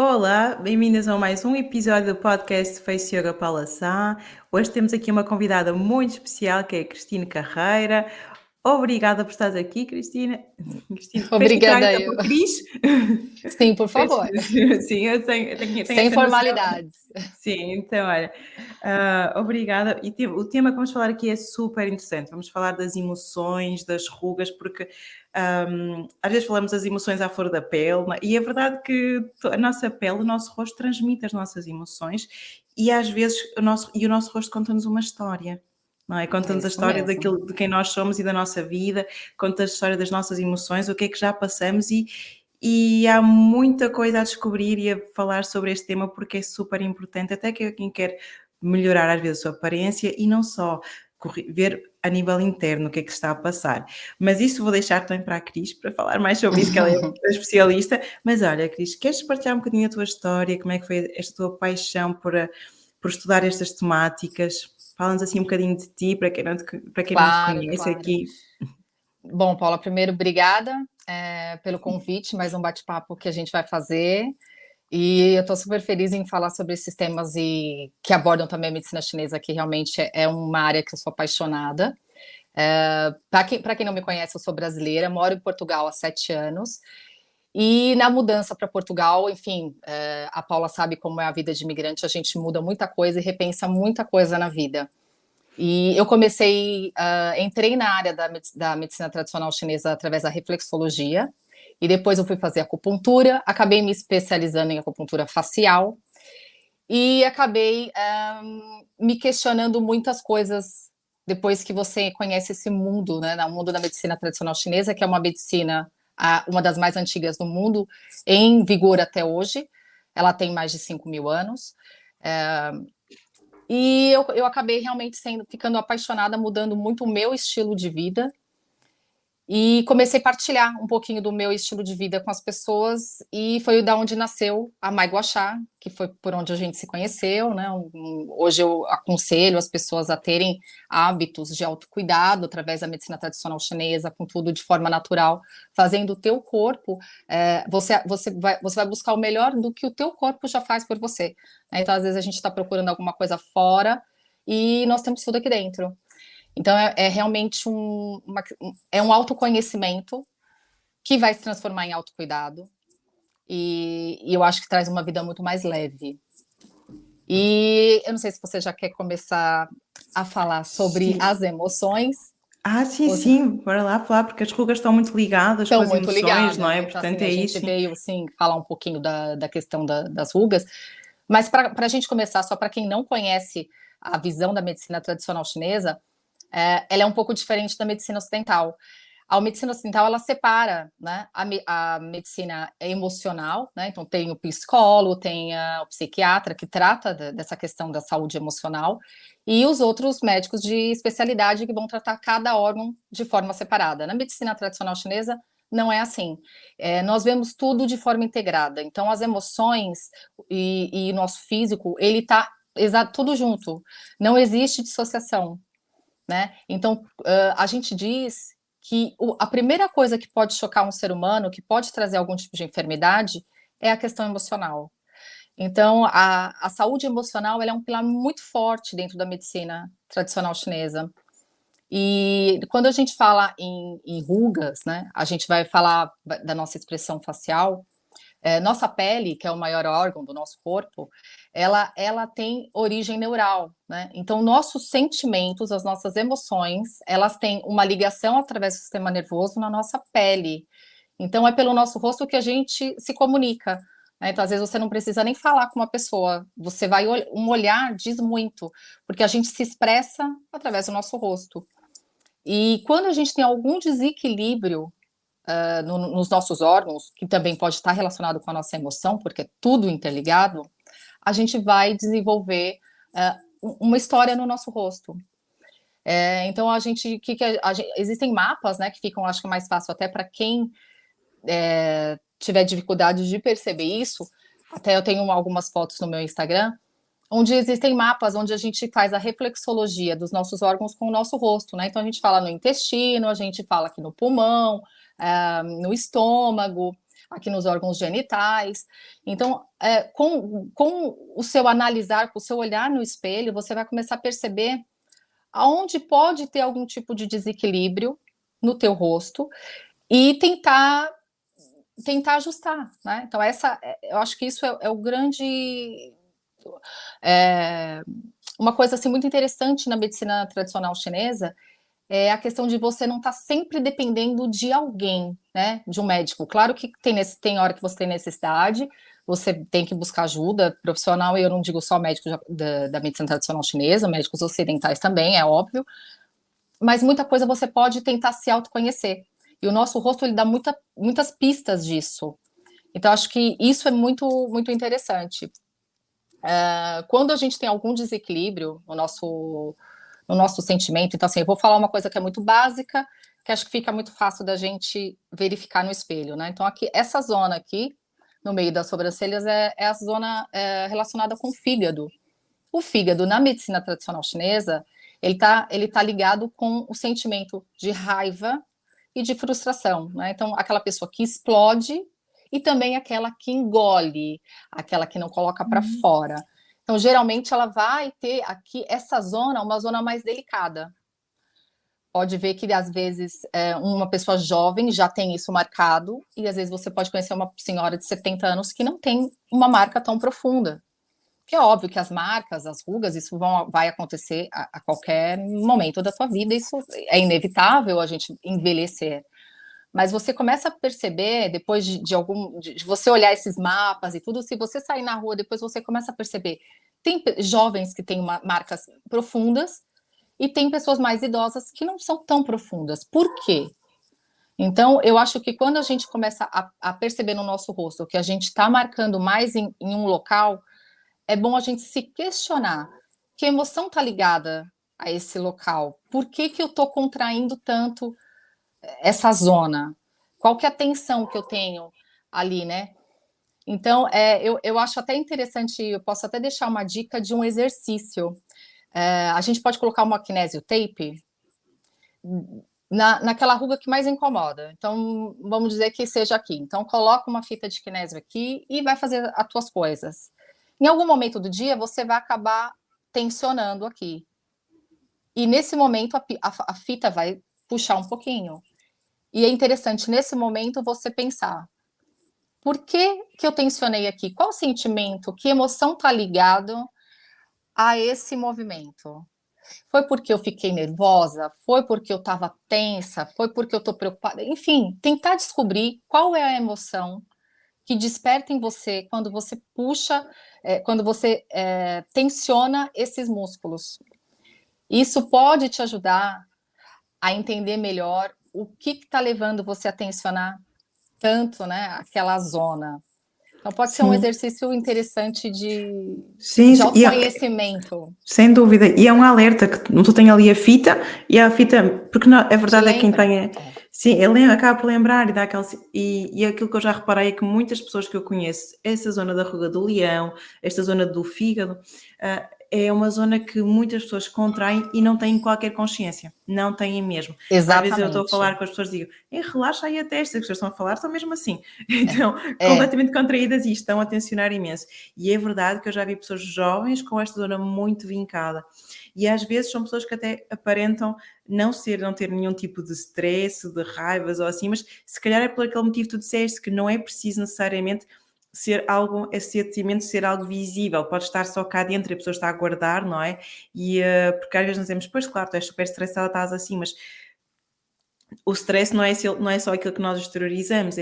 Olá, bem-vindas a mais um episódio do podcast Face Yoga Paula Sá. Hoje temos aqui uma convidada muito especial que é a Cristina Carreira. Obrigada por estar aqui, Cristina. Cristina, queres que eu traga Obrigada já eu. para o Cris? Sim, por favor. Sim, eu tenho Sem essa noção. formalidades. Sim, então olha, obrigada. E o tema que vamos falar aqui é super interessante. Vamos falar das emoções, das rugas, porque às vezes falamos das emoções à flor da pele, e é verdade que a nossa pele, o nosso rosto transmite as nossas emoções e às vezes o nosso rosto conta-nos uma história. Não é? É Conta-nos a isso história mesmo. daquilo de quem nós somos e da nossa vida, conta a história das nossas emoções, o que é que já passamos e há muita coisa a descobrir e a falar sobre este tema porque é super importante, até que quem quer melhorar às vezes a sua aparência e não só ver a nível interno o que é que se está a passar. Mas isso vou deixar também para a Cris, para falar mais sobre isso, que ela é a especialista. Mas olha, Cris, queres partilhar um bocadinho a tua história? Como é que foi esta tua paixão por estudar estas temáticas? Fala-nos assim um bocadinho de ti, para quem não te Claro, conhece claro. aqui. Bom, Paula, primeiro, obrigada, pelo convite, mais um bate-papo que a gente vai fazer. E eu estou super feliz em falar sobre esses temas e que abordam também a medicina chinesa, que realmente é uma área que eu sou apaixonada. Para quem não me conhece, eu sou brasileira, moro em Portugal há 7 anos. E na mudança para Portugal, enfim, a Paula sabe como é a vida de imigrante, a gente muda muita coisa e repensa muita coisa na vida. E eu entrei na área da medicina tradicional chinesa através da reflexologia, e depois eu fui fazer acupuntura, acabei me especializando em acupuntura facial, e acabei me questionando muitas coisas depois que você conhece esse mundo, né, no mundo da medicina tradicional chinesa, que é uma medicina, uma das mais antigas do mundo, em vigor até hoje. Ela tem mais de 5 mil anos. É, e eu acabei realmente ficando apaixonada, mudando muito o meu estilo de vida. E comecei a partilhar um pouquinho do meu estilo de vida com as pessoas, e foi da onde nasceu a Mai Guaxá, que foi por onde a gente se conheceu, né? Hoje eu aconselho as pessoas a terem hábitos de autocuidado através da medicina tradicional chinesa, com tudo de forma natural, fazendo o teu corpo, você vai buscar o melhor do que o teu corpo já faz por você, né? Então, às vezes, a gente está procurando alguma coisa fora e nós temos tudo aqui dentro. Então, é realmente é um autoconhecimento que vai se transformar em autocuidado, e eu acho que traz uma vida muito mais leve. E eu não sei se você já quer começar a falar sobre Sim. as emoções, Sim, ou se sim, bora lá falar, porque as rugas estão muito ligadas com estão as muito emoções, não ligadas, é? né? Então, Portanto, assim, a é gente isso. veio, assim, falar um pouquinho da questão das rugas, mas para a gente começar, só para quem não conhece a visão da medicina tradicional chinesa, ela é um pouco diferente da medicina ocidental. A medicina ocidental, ela separa, né, a medicina emocional, né, então tem o psicólogo, tem o psiquiatra que trata dessa questão da saúde emocional, e os outros médicos de especialidade que vão tratar cada órgão de forma separada. Na medicina tradicional chinesa, não é assim. Nós vemos tudo de forma integrada. Então, as emoções e o nosso físico, ele está tudo junto. Não existe dissociação, né? Então, a gente diz que a primeira coisa que pode chocar um ser humano, que pode trazer algum tipo de enfermidade, é a questão emocional. Então, a saúde emocional, ela é um pilar muito forte dentro da medicina tradicional chinesa. E quando a gente fala em rugas, né, a gente vai falar da nossa expressão facial. Nossa pele, que é o maior órgão do nosso corpo, ela tem origem neural, né? Então, nossos sentimentos, as nossas emoções, elas têm uma ligação através do sistema nervoso na nossa pele. Então, é pelo nosso rosto que a gente se comunica, né? Então, às vezes, você não precisa nem falar com uma pessoa, um olhar diz muito, porque a gente se expressa através do nosso rosto. E quando a gente tem algum desequilíbrio nos nossos órgãos, que também pode estar relacionado com a nossa emoção, porque é tudo interligado, a gente vai desenvolver uma história no nosso rosto. Então, existem mapas, né, que ficam, acho que mais fácil até para quem tiver dificuldade de perceber isso. Até eu tenho algumas fotos no meu Instagram, onde existem mapas onde a gente faz a reflexologia dos nossos órgãos com o nosso rosto, né? Então a gente fala no intestino, a gente fala aqui no pulmão, no estômago, aqui nos órgãos genitais. Então, com o seu analisar, com o seu olhar no espelho, você vai começar a perceber aonde pode ter algum tipo de desequilíbrio no teu rosto e tentar ajustar, né? Então, eu acho que isso é o grande... uma coisa assim, muito interessante na medicina tradicional chinesa é a questão de você não estar sempre dependendo de alguém, né? De um médico. Claro que tem hora que você tem necessidade, você tem que buscar ajuda profissional, e eu não digo só médicos da medicina tradicional chinesa, médicos ocidentais também, é óbvio, mas muita coisa você pode tentar se autoconhecer. E o nosso rosto, ele dá muitas pistas disso. Então, acho que isso é muito, muito interessante. Quando a gente tem algum desequilíbrio no nosso sentimento, então, assim, eu vou falar uma coisa que é muito básica, que acho que fica muito fácil da gente verificar no espelho, né? Então, aqui, essa zona aqui, no meio das sobrancelhas, é a zona relacionada com o fígado. O fígado, na medicina tradicional chinesa, ele tá ligado com o sentimento de raiva e de frustração, né? Então, aquela pessoa que explode e também aquela que engole, aquela que não coloca para fora. Então, geralmente, ela vai ter aqui essa zona, uma zona mais delicada. Pode ver que, às vezes, uma pessoa jovem já tem isso marcado, e às vezes você pode conhecer uma senhora de 70 anos que não tem uma marca tão profunda. Que é óbvio que as marcas, as rugas, isso vai acontecer a qualquer momento da sua vida, isso é inevitável a gente envelhecer. Mas você começa a perceber, depois de você olhar esses mapas e tudo, se você sair na rua, depois você começa a perceber. Tem jovens que têm marcas profundas e tem pessoas mais idosas que não são tão profundas. Por quê? Então, eu acho que quando a gente começa a perceber no nosso rosto que a gente está marcando mais em um local, é bom a gente se questionar que emoção está ligada a esse local. Por que eu estou contraindo tanto essa zona? Qual que é a tensão que eu tenho ali, né? Então, eu acho até interessante, eu posso até deixar uma dica de um exercício. A gente pode colocar uma kinésio tape naquela ruga que mais incomoda. Então, vamos dizer que seja aqui. Então, coloca uma fita de kinésio aqui e vai fazer as tuas coisas. Em algum momento do dia, você vai acabar tensionando aqui. E nesse momento, a fita vai puxar um pouquinho. E é interessante, nesse momento, você pensar: por que eu tensionei aqui? Qual sentimento, que emoção está ligado a esse movimento? Foi porque eu fiquei nervosa? Foi porque eu estava tensa? Foi porque eu estou preocupada? Enfim, tentar descobrir qual é a emoção que desperta em você quando você puxa, quando você tensiona esses músculos. Isso pode te ajudar a entender melhor o que está levando você a tensionar tanto, né, aquela zona. Então, pode ser um Sim. exercício interessante de Sim, autoconhecimento. sem dúvida. E é um alerta que tu tem ali a fita, e a fita, porque não, a verdade é que quem tem. Sim, ele acaba por lembrar e dá aquela. E aquilo que eu já reparei é que muitas pessoas que eu conheço, essa zona da ruga do leão, esta zona do fígado, é uma zona que muitas pessoas contraem e não têm qualquer consciência. Não têm mesmo. Exatamente. Às vezes eu estou a falar com as pessoas e digo: relaxa aí a testa, que vocês estão a falar, estão mesmo assim. Então, completamente contraídas e estão a tensionar imenso. E é verdade que eu já vi pessoas jovens com esta zona muito vincada. E às vezes são pessoas que até aparentam não ter nenhum tipo de stress, de raivas ou assim, mas se calhar é por aquele motivo que tu disseste, que não é preciso necessariamente ser algo, esse sentimento ser algo visível, pode estar só cá dentro e a pessoa está a guardar, não é? E porque às vezes nós dizemos, pois claro, tu és super estressada, estás assim, mas o stress não é só aquilo que nós exteriorizamos,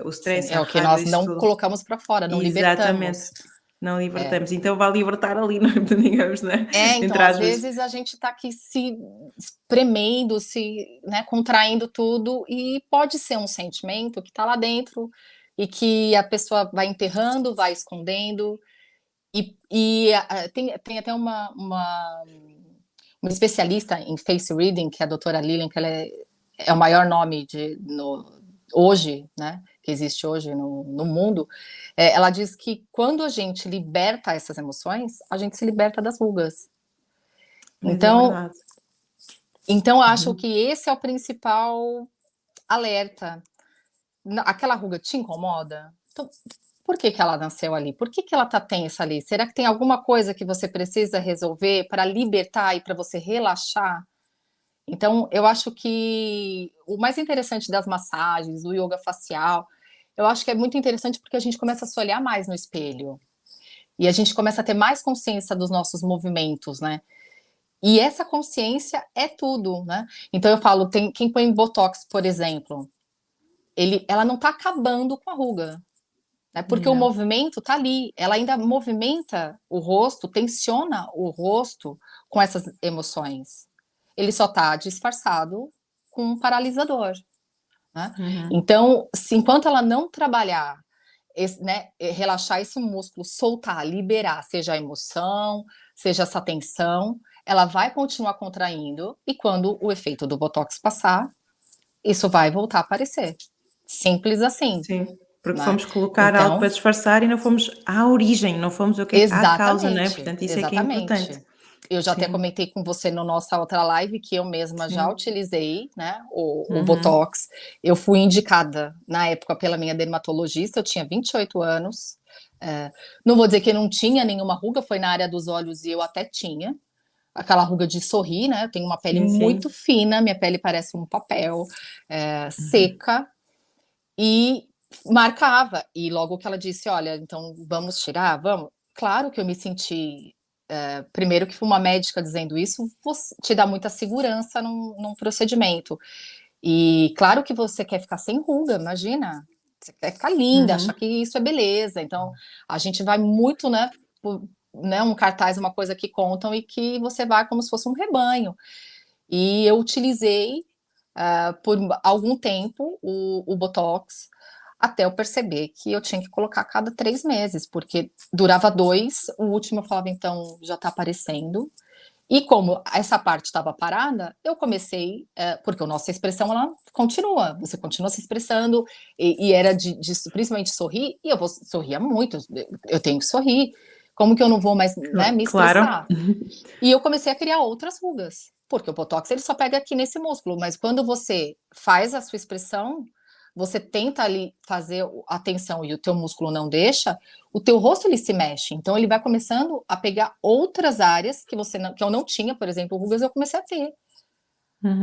o stress, Sim, a é o que raiva, nós isso não tudo. colocamos para fora, não Exatamente. libertamos. Não libertamos. Então vai libertar ali, digamos, né? Então, às vezes a gente está aqui se espremendo, né, contraindo tudo, e pode ser um sentimento que está lá dentro e que a pessoa vai enterrando, vai escondendo. Tem até uma especialista em face reading, que é a doutora Lilian, que ela é o maior nome hoje, né, que existe hoje no mundo. Ela diz que quando a gente liberta essas emoções, a gente se liberta das rugas. Então, eu acho que esse é o principal alerta. aquela ruga te incomoda? Então, por que que ela nasceu ali? Por que que ela tá tensa ali? Será que tem alguma coisa que você precisa resolver para libertar e para você relaxar? Então, eu acho que o mais interessante das massagens, do yoga facial, eu acho que é muito interessante porque a gente começa a se olhar mais no espelho. E a gente começa a ter mais consciência dos nossos movimentos, né? E essa consciência é tudo, né? Então eu falo, tem quem põe botox, por exemplo, ela não está acabando com a ruga, né? Porque o Não. movimento está ali, ela ainda movimenta o rosto, tensiona o rosto com essas emoções. Ele só está disfarçado com um paralisador, né? Uhum. Então, enquanto ela não trabalhar né, relaxar esse músculo, soltar, liberar, seja a emoção, seja essa tensão, ela vai continuar contraindo e quando o efeito do botox passar, isso vai voltar a aparecer. Simples assim, Sim, porque né? fomos colocar algo para Então, disfarçar e não fomos à origem, não fomos o que à causa, né, exatamente, portanto isso é que é importante. exatamente. Eu já até Sim, comentei com você na nossa outra live que eu mesma já sim. utilizei, né, o Uhum. Botox. Eu fui indicada na época pela minha dermatologista, eu tinha 28 anos. Não vou dizer que eu não tinha nenhuma ruga, foi na área dos olhos e eu até tinha. Aquela ruga de sorrir, né? Eu tenho uma pele Sim, muito sim. fina, minha pele parece um papel, Uhum. seca, e marcava. E logo que ela disse: Olha, então vamos tirar? Vamos. Claro que eu me senti. Primeiro, que foi uma médica dizendo isso, te dá muita segurança num procedimento. E claro que você quer ficar sem ruga, imagina. Você quer ficar linda, achar Uhum. que isso é beleza. Então, a gente vai muito, né? Né, um cartaz, uma coisa que contam e que você vai como se fosse um rebanho. E eu utilizei por algum tempo o Botox, até eu perceber que eu tinha que colocar a cada 3 meses, porque durava 2, o último eu falava, então já tá aparecendo. E como essa parte estava parada, eu comecei, porque a nossa expressão ela continua, você continua se expressando, e era principalmente sorrir, e eu sorria muito, eu tenho que sorrir, como que eu não vou mais, né, me Claro. expressar? E eu comecei a criar outras rugas, porque o Botox ele só pega aqui nesse músculo, mas quando você faz a sua expressão, você tenta ali fazer a tensão e o teu músculo não deixa, o teu rosto ele se mexe, então ele vai começando a pegar outras áreas que eu não tinha, por exemplo, rugas eu comecei a ter.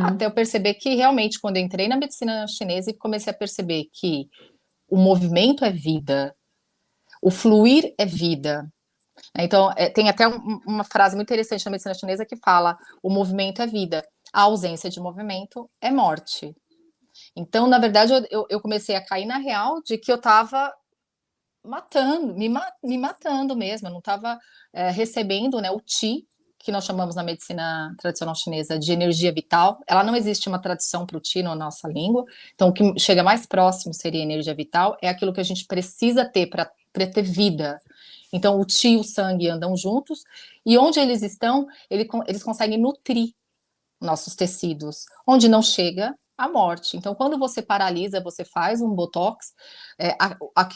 Até eu Uhum. perceber que realmente quando eu entrei na medicina chinesa e comecei a perceber que o movimento é vida, o fluir é vida. Então, tem até uma frase muito interessante na medicina chinesa que fala: o movimento é vida, a ausência de movimento é morte. Então, na verdade, eu comecei a cair na real de que eu estava matando, me matando mesmo, eu não estava recebendo, né, o Qi, que nós chamamos na medicina tradicional chinesa de energia vital. Ela não existe uma tradução para o Qi na nossa língua, então o que chega mais próximo seria energia vital, é aquilo que a gente precisa ter para ter vida. Então o Qi e o sangue andam juntos, e onde eles estão, eles conseguem nutrir nossos tecidos, onde não chega a morte. Então, quando você paralisa, você faz um botox,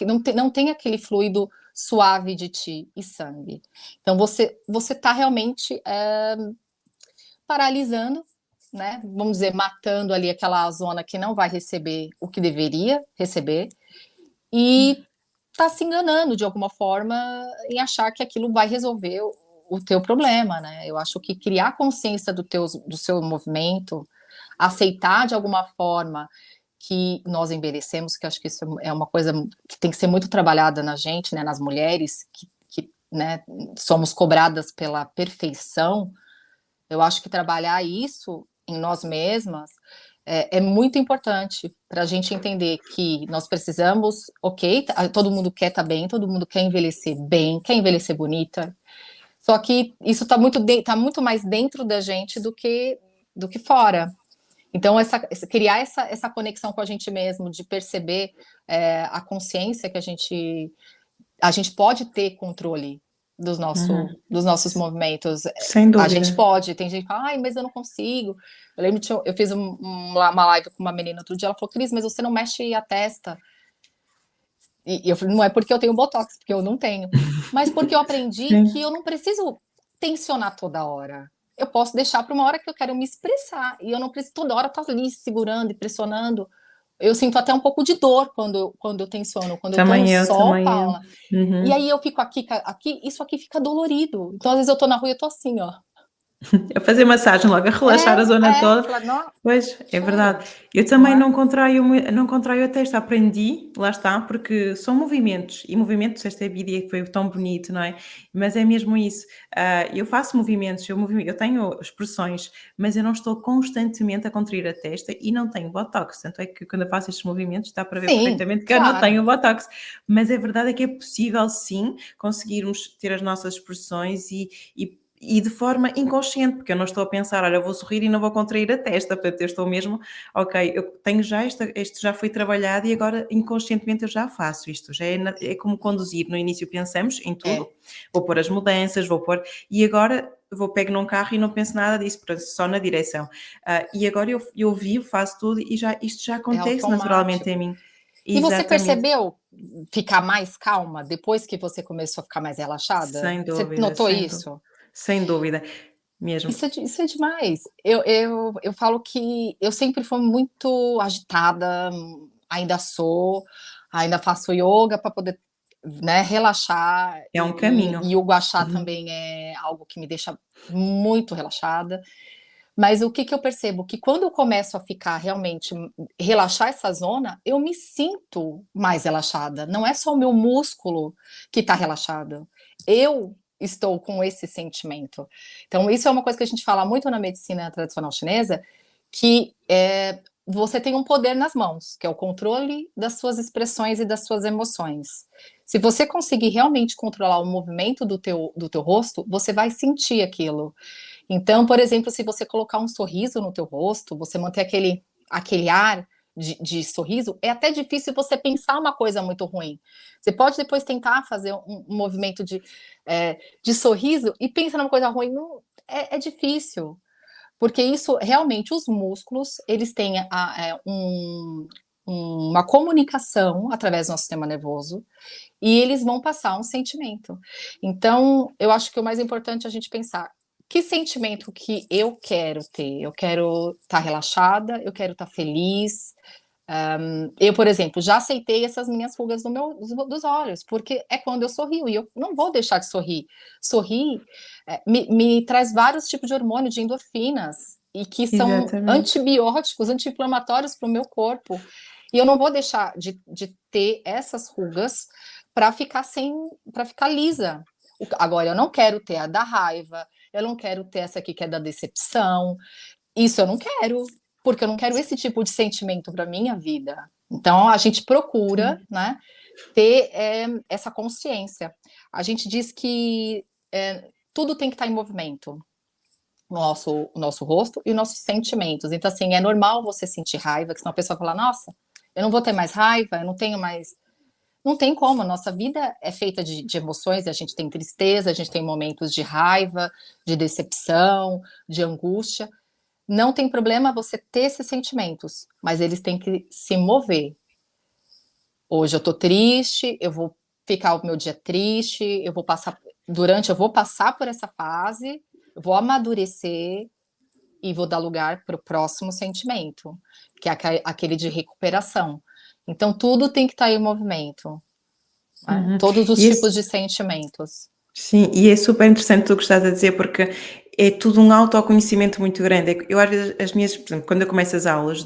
não tem aquele fluido suave de ti e sangue. Então, você está realmente paralisando, né? Vamos dizer, matando ali aquela zona que não vai receber o que deveria receber e está se enganando de alguma forma em achar que aquilo vai resolver o teu problema, né? Eu acho que criar consciência do seu movimento, aceitar de alguma forma que nós envelhecemos, que acho que isso é uma coisa que tem que ser muito trabalhada na gente, né, nas mulheres, que né, somos cobradas pela perfeição. Eu acho que trabalhar isso em nós mesmas é muito importante para a gente entender que nós precisamos, ok, todo mundo quer estar bem, todo mundo quer envelhecer bem, quer envelhecer bonita, só que isso está tá muito mais dentro da gente do que fora. Então, criar essa conexão com a gente mesmo, de perceber a consciência que a gente pode ter controle Uhum. dos nossos movimentos. Sem A gente dúvida. pode, tem gente que fala, ai, mas eu não consigo. Eu lembro que eu fiz uma live com uma menina outro dia, ela falou, Cris, mas você não mexe a testa. E eu falei, não é porque eu tenho botox, porque eu não tenho, mas porque eu aprendi que Sim. eu não preciso tensionar toda hora. Eu posso deixar para uma hora que eu quero me expressar, e eu não preciso toda hora estar ali segurando e pressionando, Eu sinto até um pouco de dor quando eu tensono, quando eu tô no Também eu, sol, também eu. Paula, e Uhum. aí eu fico aqui, isso aqui fica dolorido. Então, às vezes, eu tô na rua e eu tô assim, ó. A fazer massagem logo, a relaxar a zona toda. Falar, não, Pois, é verdade. sério, Eu não também é? não contraio a testa, aprendi, lá está, porque são movimentos, e movimentos, esta vídeo e foi tão bonito, não é? Mas é mesmo isso. Eu faço movimentos, eu tenho expressões, mas eu não estou constantemente a contrair a testa e não tenho botox. Tanto é que quando eu faço estes movimentos, dá para ver Sim, perfeitamente que eu não claro. tenho botox. Mas a verdade é que é possível, sim, conseguirmos ter as nossas expressões e de forma inconsciente, porque eu não estou a pensar, olha, eu vou sorrir e não vou contrair a testa, portanto, eu estou mesmo, ok, eu tenho já isto já foi trabalhado e agora inconscientemente eu já faço isto, já é como conduzir, no início pensamos em tudo, É, vou pôr as mudanças, e agora pego num carro e não penso nada disso, portanto, só na direção. E agora eu vivo, faço tudo e isto já é acontece naturalmente em automático. mim. E você Exatamente, percebeu ficar mais calma depois que você começou a ficar mais relaxada? sem Você dúvida, notou isso? sem dúvida, mesmo. Isso é demais. Eu falo que eu sempre fui muito agitada, ainda sou, ainda faço yoga para poder, né, relaxar, É um caminho. e o gua sha Uhum. também é algo que me deixa muito relaxada. Mas o que que eu percebo? Que quando eu começo a ficar realmente relaxar essa zona, eu me sinto mais relaxada. Não é só o meu músculo que está relaxado. Eu estou com esse sentimento. Então, isso é uma coisa que a gente fala muito na medicina tradicional chinesa, que você tem um poder nas mãos, que é o controle das suas expressões e das suas emoções. Se você conseguir realmente controlar o movimento do teu rosto, você vai sentir aquilo. Então, por exemplo, se você colocar um sorriso no teu rosto, você manter aquele ar de sorriso, é até difícil você pensar uma coisa muito ruim. Você pode depois tentar fazer um movimento de sorriso e pensa numa coisa ruim. Não, é difícil, porque isso realmente os músculos eles têm uma comunicação através do nosso sistema nervoso e eles vão passar um sentimento. Então, eu acho que o mais importante é a gente pensar que sentimento que eu quero ter. Eu quero estar relaxada, eu quero estar feliz. Eu, por exemplo, já aceitei essas minhas rugas dos olhos, porque é quando eu sorrio, e eu não vou deixar de sorrir. Sorrir me traz vários tipos de hormônio, de endorfinas, e que são Exatamente. antibióticos, anti-inflamatórios para o meu corpo. E eu não vou deixar de ter essas rugas para ficar lisa. Agora, eu não quero ter a da raiva, eu não quero ter essa aqui que é da decepção. Isso eu não quero, porque eu não quero esse tipo de sentimento para minha vida. Então, a gente procura, Sim. né, ter essa consciência. A gente diz que tudo tem que estar em movimento. O nosso rosto e os nossos sentimentos. Então, assim, é normal você sentir raiva, que senão a pessoa fala, nossa, eu não vou ter mais raiva, eu não tenho mais. Não tem como, a nossa vida é feita de emoções, a gente tem tristeza, a gente tem momentos de raiva, de decepção, de angústia. Não tem problema você ter esses sentimentos, mas eles têm que se mover. Hoje eu tô triste, eu vou ficar o meu dia triste, eu vou passar por essa fase, eu vou amadurecer e vou dar lugar para o próximo sentimento, que é aquele de recuperação. Então tudo tem que estar em movimento, né? Uhum. Todos os E tipos esse de sentimentos. sim, e é super interessante tudo o que estás a dizer, porque é tudo um autoconhecimento muito grande. É que eu às vezes por exemplo, quando eu começo as aulas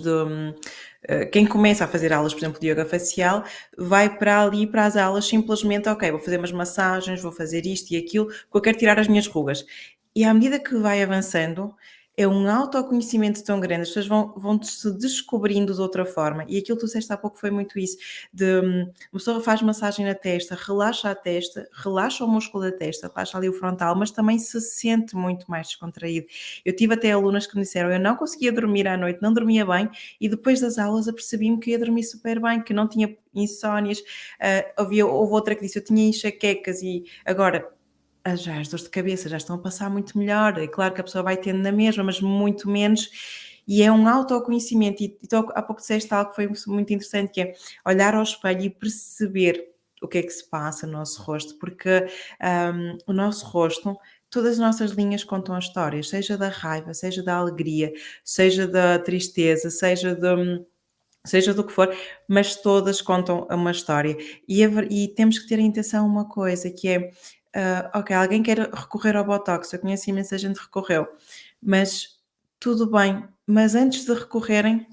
quem começa a fazer aulas, por exemplo, de yoga facial, vai para ali para as aulas simplesmente, ok, vou fazer umas massagens, vou fazer isto e aquilo, porque eu quero tirar as minhas rugas. E à medida que vai avançando, é um autoconhecimento tão grande, as pessoas vão se descobrindo de outra forma. E aquilo que tu disseste há pouco foi muito isso, uma pessoa faz massagem na testa, relaxa a testa, relaxa o músculo da testa, relaxa ali o frontal, mas também se sente muito mais descontraído. Eu tive até alunas que me disseram, eu não conseguia dormir à noite, não dormia bem, e depois das aulas apercebi-me que ia dormir super bem, que não tinha insónias. Houve outra que disse, eu tinha enxaquecas e agora já as dores de cabeça já estão a passar muito melhor. É claro que a pessoa vai tendo na mesma, mas muito menos. E é um autoconhecimento. E há pouco disseste algo que foi muito interessante, que é olhar ao espelho e perceber o que é que se passa no nosso rosto, porque o nosso rosto, todas as nossas linhas contam as histórias, seja da raiva, seja da alegria, seja da tristeza, seja seja do que for, mas todas contam uma história. E temos que ter em atenção uma coisa, que é, ok, alguém quer recorrer ao botox, eu conheço imensa gente que recorreu, mas tudo bem, mas antes de recorrerem,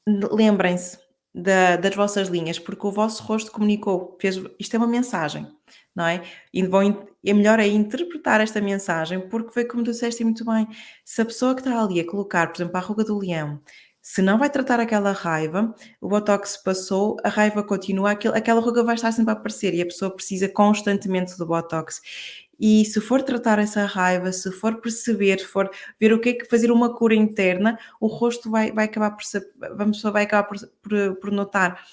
lembrem-se das vossas linhas, porque o vosso rosto comunicou, isto é uma mensagem, não é? E é melhor aí interpretar esta mensagem, porque foi como tu disseste muito bem, se a pessoa que está ali a colocar, por exemplo, a ruga do leão, se não vai tratar aquela raiva, o botox passou, a raiva continua, aquela ruga vai estar sempre a aparecer e a pessoa precisa constantemente do botox. E se for tratar essa raiva, se for perceber, se for ver o que é que fazer uma cura interna, o rosto vai acabar por ser, a pessoa vai acabar por notar.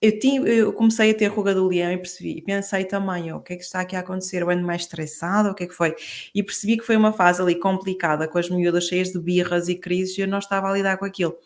Eu comecei a ter ruga do leão e percebi, e pensei também, o que é que está aqui a acontecer? Eu ando mais estressada, o que é que foi? E percebi que foi uma fase ali complicada, com as miúdas cheias de birras e crises, e eu não estava a lidar com aquilo.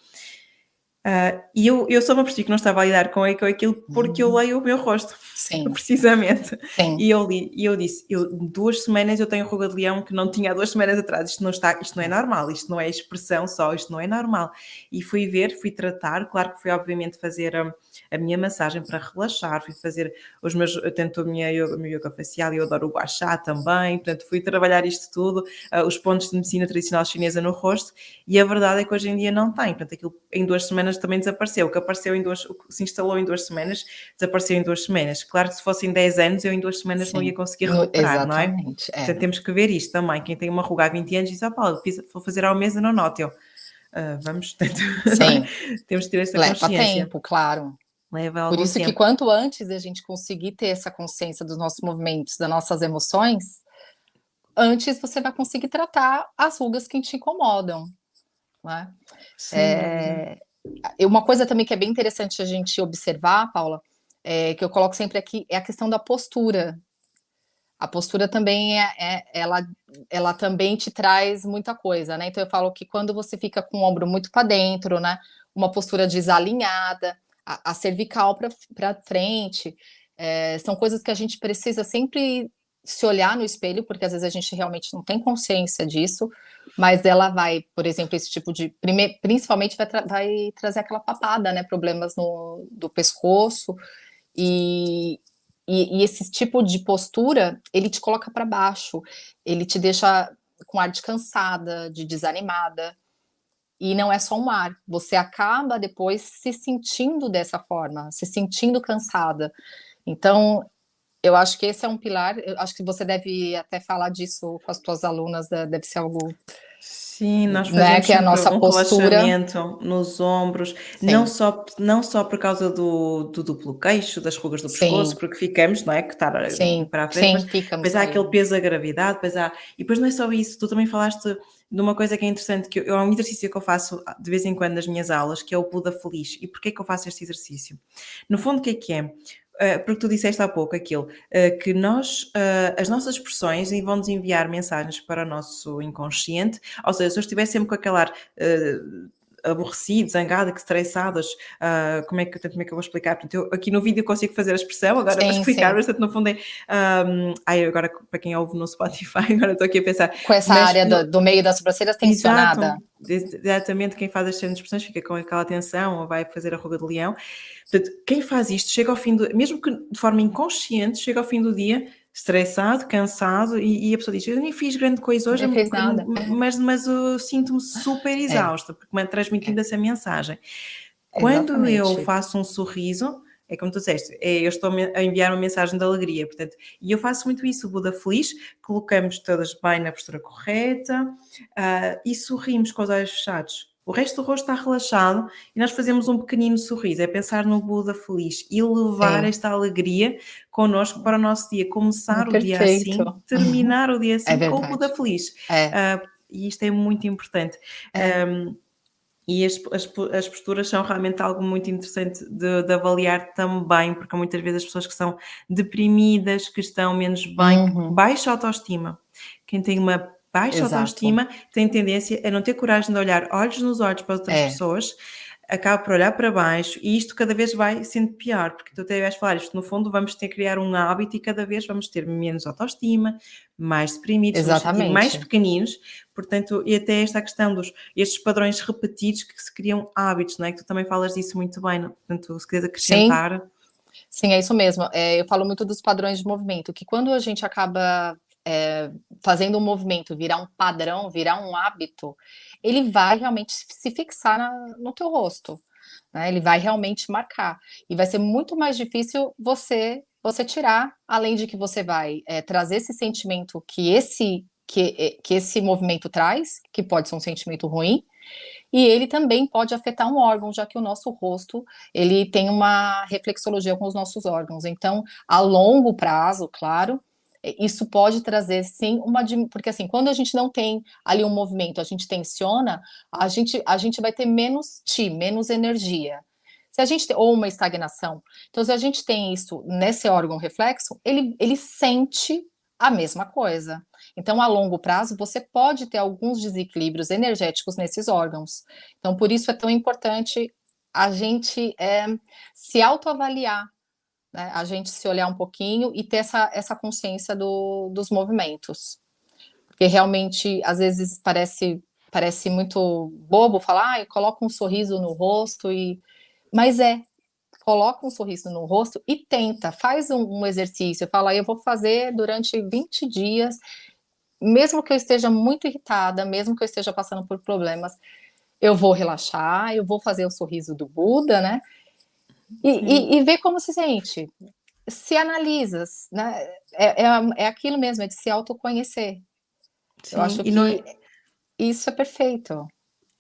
E eu só me apercebi que não estava a lidar com aquilo porque eu leio o meu rosto, Sim, precisamente. sim. E eu disse, 2 semanas eu tenho ruga de leão que não tinha há 2 semanas atrás, isto não é normal, isto não é expressão só, isto não é normal. E fui ver, fui tratar, claro que fui obviamente fazer a minha massagem para relaxar, fui fazer eu tento a minha yoga facial e eu adoro o gua sha também, portanto fui trabalhar isto tudo, os pontos de medicina tradicional chinesa no rosto, e a verdade é que hoje em dia não tem, portanto aquilo em 2 semanas também desapareceu, o que se instalou em 2 semanas, desapareceu em 2 semanas. Claro que se fossem 10 anos eu em 2 semanas não ia Sim, conseguir recuperar, não é? exatamente, é. Portanto temos que ver isto também, quem tem uma ruga há 20 anos diz: Paula, vou fazer ao mês e não noto", eu: "Vamos", não é? Sim, Temos que ter esta leva consciência, tempo, claro. leva Por algum isso que tempo. quanto antes a gente conseguir ter essa consciência dos nossos movimentos, das nossas emoções, antes você vai conseguir tratar as rugas que te incomodam, né. Sem dúvida. Eh, uma coisa também que é bem interessante a gente observar, Paula, que eu coloco sempre aqui, é a questão da postura. A postura também ela também te traz muita coisa, né, então eu falo que quando você fica com o ombro muito para dentro, né, uma postura desalinhada, a cervical para frente, são coisas que a gente precisa sempre se olhar no espelho, porque às vezes a gente realmente não tem consciência disso, mas ela vai, por exemplo, esse tipo de principalmente vai trazer aquela papada, né, problemas do pescoço, e e esse tipo de postura, ele te coloca para baixo, ele te deixa com ar de cansada, de desanimada, e não é só um ar, você acaba depois se sentindo dessa forma, se sentindo cansada. Então, eu acho que esse é um pilar, eu acho que você deve até falar disso com as tuas alunas, deve ser algo, Sim, nós né, fazemos que é a sempre nossa um postura. relaxamento nos ombros, Sim, não só por causa do duplo queixo, das rugas do pescoço, sim, porque ficamos, não é, que estar sim, para a frente, mas sim, ficamos depois há aquele mesmo. peso da gravidade, e depois não é só isso, tu também falaste de uma coisa que é interessante, que é um exercício que eu faço de vez em quando nas minhas aulas, que é o Buda Feliz. E porquê que eu faço este exercício? No fundo, o que é? Porque tu disseste há pouco aquilo, que as nossas expressões vão-nos enviar mensagens para o nosso inconsciente, ou seja, se eu estiver sempre com aquele ar aborrecido, zangada, estressadas, como é que eu vou explicar? Portanto, eu aqui no vídeo consigo fazer a expressão, agora para Sim, explicar, sim. mas portanto, no fundo é. Agora, para quem ouve no Spotify, agora estou aqui a pensar, Com essa mas área do meio das sobrancelhas exato, tensionada. exatamente, quem faz as cenas de expressões fica com aquela tensão ou vai fazer a ruga de leão. Portanto, quem faz isto chega ao fim do mesmo que de forma inconsciente, chega ao fim do dia estressado, cansado e a pessoa diz: "Eu nem fiz grande coisa hoje, Nem fez nada. mas eu sinto-me super É, exausta", porque me é, transmitindo essa mensagem. Quando eu exatamente. faço um sorriso, é como tu disseste, eu estou a enviar uma mensagem de alegria, portanto, e eu faço muito isso, o Buda feliz, colocamos todas bem na postura correta, e sorrimos com os olhos fechados. O resto do rosto está relaxado e nós fazemos um pequenino sorriso, é pensar no Buda feliz e levar Sim, esta alegria connosco para o nosso dia, começar o dia perfeito. assim, terminar o dia É assim com o Buda verdade. feliz. É, E isto é muito importante. é. E as posturas são realmente algo muito interessante de avaliar também, porque muitas vezes as pessoas que são deprimidas, que estão menos bem, Uhum. baixa autoestima. Quem tem uma baixa Exato. autoestima tem tendência a não ter coragem de olhar olhos nos olhos para outras É, pessoas, acaba por olhar para baixo e isto cada vez vai sendo pior, porque tu até vais falar, isto no fundo vamos ter que criar um hábito e cada vez vamos ter menos autoestima, mais deprimidos, vamos sentir mais Exatamente. pequeninos, portanto, e até esta questão estes padrões repetidos que se criam hábitos, não é? Que tu também falas disso muito bem, não? Portanto, se queres Sim, acrescentar... sim, é isso mesmo. Eu falo muito dos padrões de movimento, que quando a gente acaba fazendo um movimento virar um padrão, virar um hábito, ele vai realmente se fixar no teu rosto, né? Ele vai realmente marcar. E vai ser muito mais difícil você tirar, além de que você vai trazer esse sentimento que esse movimento traz, que pode ser um sentimento ruim, e ele também pode afetar um órgão, já que o nosso rosto, ele tem uma reflexologia com os nossos órgãos. Então, a longo prazo, claro, isso pode trazer sim porque assim, quando a gente não tem ali um movimento, a gente tensiona, a gente vai ter menos menos energia. Se a gente tem, ou uma estagnação. Então, se a gente tem isso nesse órgão reflexo, ele sente a mesma coisa. Então, a longo prazo, você pode ter alguns desequilíbrios energéticos nesses órgãos. Então, por isso é tão importante a gente se autoavaliar, né? A gente se olhar um pouquinho e ter essa consciência dos movimentos. Porque realmente, às vezes, parece muito bobo falar, coloca um sorriso no rosto, mas coloca um sorriso no rosto e tenta, faz um exercício, fala, eu vou fazer durante 20 dias, mesmo que eu esteja muito irritada, mesmo que eu esteja passando por problemas, eu vou relaxar, eu vou fazer o sorriso do Buda, né? E ver como se sente. Se analisa, né? É aquilo mesmo, é de se autoconhecer. Eu Sim, acho e não que é... isso é perfeito.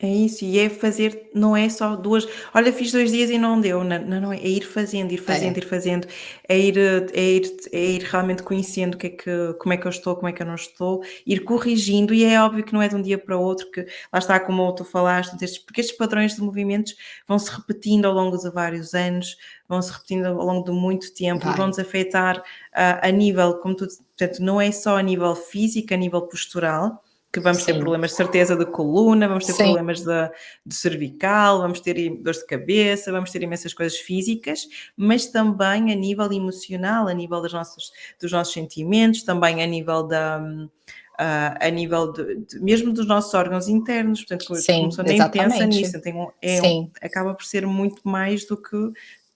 É isso, e é fazer, não é só duas. Olha, fiz 2 dias e não deu, não, não, não é, é ir fazendo, ir fazendo, É, ir fazendo, é ir realmente conhecendo o que é que, como é que eu estou, como é que eu não estou, ir corrigindo, e é óbvio que não é de um dia para o outro, que lá está, como tu falaste, porque estes padrões de movimentos vão se repetindo ao longo de vários anos, vão se repetindo ao longo de muito tempo e vai. vão-nos afetar a nível, como tu, portanto, não é só a nível físico, a nível postural, que vamos ter Sim, problemas de certeza de coluna, vamos ter sim, problemas de cervical, vamos ter dores de cabeça, vamos ter imensas coisas físicas, mas também a nível emocional, a nível dos nossos sentimentos, também a nível a nível mesmo dos nossos órgãos internos, portanto, como sim, pessoa nem pensa exatamente. nisso, Sim. acaba por ser muito mais do que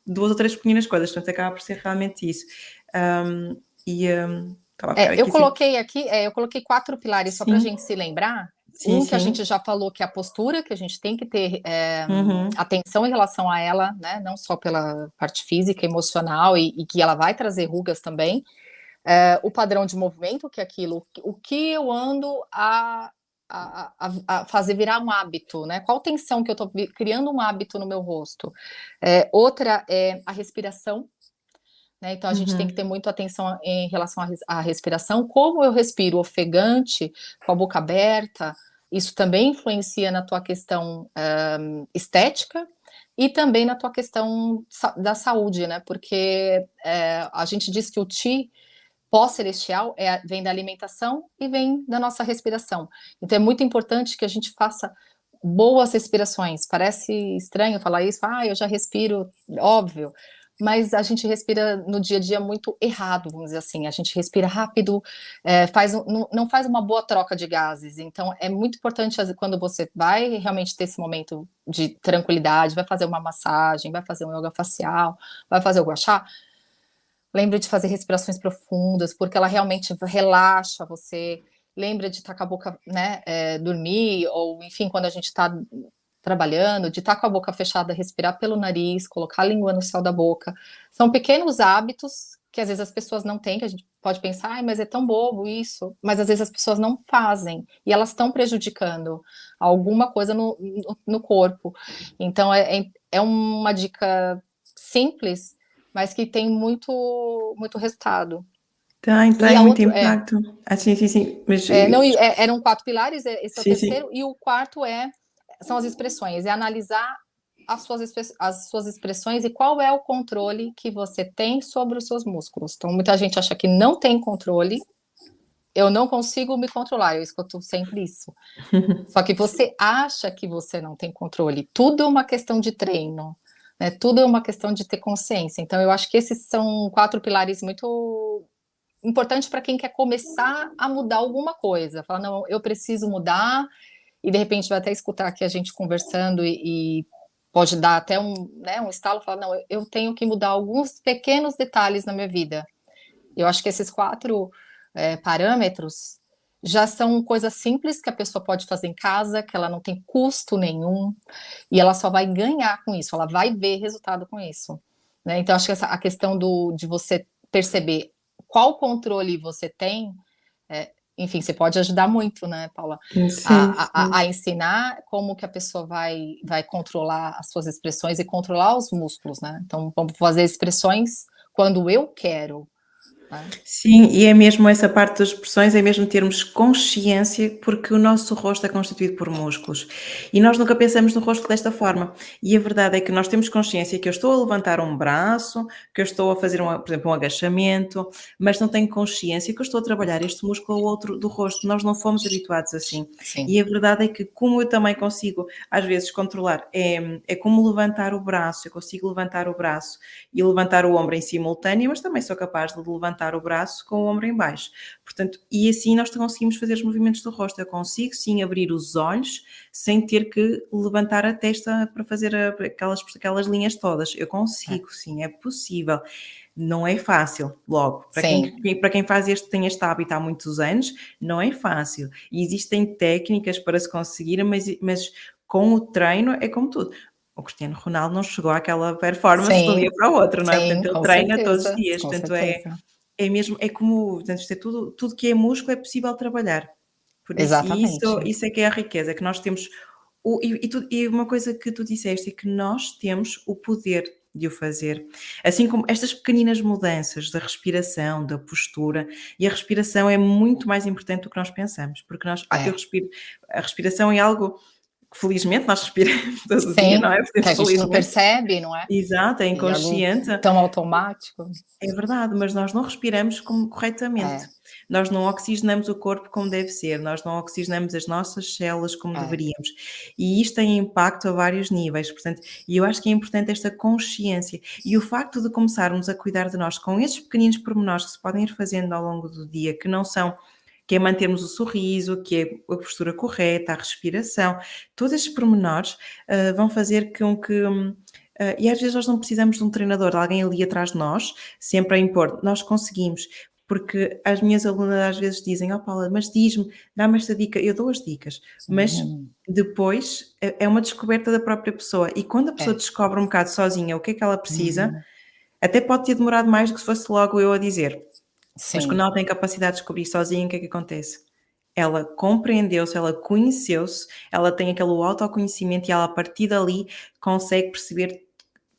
2 ou 3 pequenas coisas, portanto, acaba por ser realmente isso. Estava a ficar Eu aqui assim, coloquei aqui, eu coloquei 4 pilares só para a sim, gente se lembrar. sim, Um que a sim, gente já falou, que é a postura, que a gente tem que ter uhum, atenção em relação a ela, né? Não só pela parte física, emocional, e que ela vai trazer rugas também. O padrão de movimento, que é aquilo, o que eu ando a fazer virar um hábito, né? Qual tensão que eu estou criando um hábito no meu rosto? Outra é a respiração, né? Então a gente tem que ter uhum. muito atenção em relação à respiração, como eu respiro ofegante, com a boca aberta, isso também influencia na tua questão estética e também na tua questão da saúde, né? Porque a gente diz que o Qi pós-celestial vem da alimentação e vem da nossa respiração. Então é muito importante que a gente faça boas respirações. Parece estranho falar isso, eu já respiro, óbvio, mas a gente respira no dia a dia muito errado, vamos dizer assim. A gente respira rápido, não faz uma boa troca de gases. Então é muito importante quando você vai realmente ter esse momento de tranquilidade, vai fazer uma massagem, vai fazer um yoga facial, vai fazer o gua sha, lembre de fazer respirações profundas, porque ela realmente relaxa você. Lembra de estar com a boca, né, dormir, ou enfim, quando a gente está trabalhando, de estar com a boca fechada, respirar pelo nariz, colocar a língua no céu da boca. São pequenos hábitos que às vezes as pessoas não têm, que a gente pode pensar, mas é tão bobo isso. Mas às vezes as pessoas não fazem e elas estão prejudicando alguma coisa no corpo. Então é uma dica simples, mas que tem muito, muito resultado. E Tem a muito outra impacto. Ah, sim, sim, sim, mas não, eram 4 pilares, esse é o sim, sim. terceiro, e o quarto são as expressões, é analisar as suas expressões e qual é o controle que você tem sobre os seus músculos. Então, muita gente acha que não tem controle, eu não consigo me controlar, eu escuto sempre isso. Só que você acha que você não tem controle. Tudo é uma questão de treino, né? Tudo é uma questão de ter consciência. Então, eu acho que esses são 4 pilares muito importantes para quem quer começar a mudar alguma coisa. Falar, não, eu preciso mudar, e de repente vai até escutar aqui a gente conversando e pode dar até um, né, um estalo, falar, não, eu tenho que mudar alguns pequenos detalhes na minha vida. Eu acho que esses 4 parâmetros já são coisas simples que a pessoa pode fazer em casa, que ela não tem custo nenhum, e ela só vai ganhar com isso, ela vai ver resultado com isso. Né? Então, acho que a questão de você perceber qual controle você tem, enfim, você pode ajudar muito, né, Paula, Sim, a sim. ensinar como que a pessoa vai controlar as suas expressões e controlar os músculos, né? Então, vamos fazer expressões quando eu quero, né? Sim, e é mesmo essa parte das expressões, é mesmo termos consciência, porque o nosso rosto é constituído por músculos e nós nunca pensamos no rosto desta forma. E a verdade é que nós temos consciência que eu estou a levantar um braço, que eu estou a fazer, por exemplo, um agachamento, mas não tenho consciência que eu estou a trabalhar este músculo ou outro do rosto. Nós não fomos habituados assim. Sim, E a verdade é que, como eu também consigo, às vezes, controlar, é como levantar o braço, eu consigo levantar o braço e levantar o ombro em simultâneo, mas também sou capaz de levantar o braço com o ombro em baixo. Portanto, e assim nós conseguimos fazer os movimentos do rosto. Eu consigo sim abrir os olhos sem ter que levantar a testa para fazer aquelas linhas todas. Eu consigo, sim, é possível. Não é fácil, logo. sim, Para quem tem este hábito há muitos anos, não é fácil. E existem técnicas para se conseguir, mas com o treino é como tudo. O Cristiano Ronaldo não chegou àquela performance de um sim, dia para o outro, não é? sim, Portanto, ele treina todos os dias, com portanto, certeza. é mesmo, é como, portanto, isto é tudo que é músculo é possível trabalhar. Por isso, Exatamente. isso é que é a riqueza, é que nós temos e uma coisa que tu disseste é que nós temos o poder de o fazer. Assim como estas pequeninas mudanças da respiração, da postura, e a respiração é muito mais importante do que nós pensamos, porque eu É. respiro, a respiração é algo que felizmente nós respiramos todo o dia, não Sim, é? que Portanto, a gente não felizmente, percebe, não é? exato, é E algo inconsciente, tão automático. é verdade, mas nós não respiramos como corretamente. É, Nós não oxigenamos o corpo como deve ser, nós não oxigenamos as nossas células como é. deveríamos. E isto tem impacto a vários níveis, portanto, e eu acho que é importante esta consciência e o facto de começarmos a cuidar de nós com estes pequeninos pormenores que se podem ir fazendo ao longo do dia, que é mantermos o sorriso, que é a postura correta, a respiração, todos estes pormenores vão fazer com que. E às vezes nós não precisamos de um treinador, de alguém ali atrás de nós, sempre a impor, nós conseguimos. Porque as minhas alunas às vezes dizem: "Ó Paula, mas diz-me, dá-me esta dica", eu dou as dicas, mas Uhum. depois é uma descoberta da própria pessoa e quando a pessoa É. descobre um bocado sozinha o que é que ela precisa, Uhum. até pode ter demorado mais do que se fosse logo eu a dizer. Mas quando Sim, ela tem capacidade de descobrir sozinha, o que é que acontece? Ela compreendeu-se, ela conheceu-se, ela tem aquele autoconhecimento e ela a partir dali consegue perceber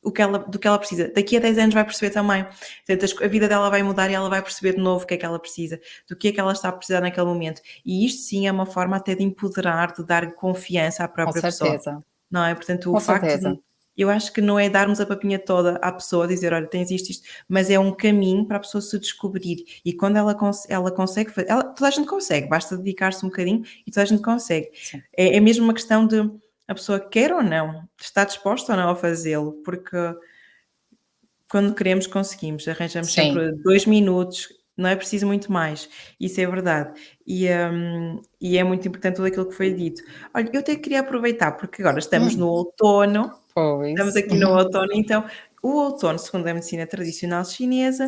do que ela precisa. Daqui a 10 anos vai perceber também. Portanto, a vida dela vai mudar e ela vai perceber de novo o que é que ela precisa, do que é que ela está a precisar naquele momento. E isto sim é uma forma até de empoderar, de dar confiança à com própria pessoa, certeza, não é? Portanto, o com facto de certeza. eu acho que não é darmos a papinha toda à pessoa, dizer: "Olha, tens isto", mas é um caminho para a pessoa se descobrir. E quando ela consegue toda a gente consegue, basta dedicar-se um bocadinho e toda a gente consegue. Sim, É mesmo uma questão de a pessoa quer ou não, está disposta ou não a fazê-lo, porque quando queremos, conseguimos. Arranjamos sim. sempre 2 minutos, não é preciso muito mais. Isso é verdade. E é muito importante tudo aquilo que foi dito. Olha, eu até queria aproveitar, porque agora estamos Hum, no outono, estamos pois. aqui no outono, então o outono, segundo a medicina tradicional chinesa,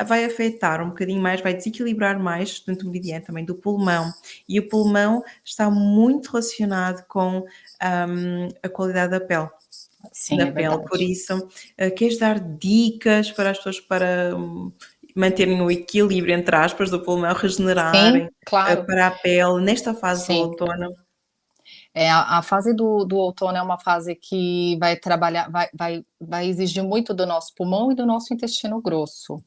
vai afetar um bocadinho mais, vai desequilibrar mais, portanto, o meridiano também do pulmão. E o pulmão está muito relacionado com, a qualidade Sim, da é pele, por verdade. isso, queres dar dicas para as pessoas para, manterem o equilíbrio, entre aspas, do pulmão, regenerarem, Sim, claro, para a pele nesta fase do sim. outono? A fase do outono é uma fase que vai trabalhar, vai exigir muito do nosso pulmão e do nosso intestino grosso.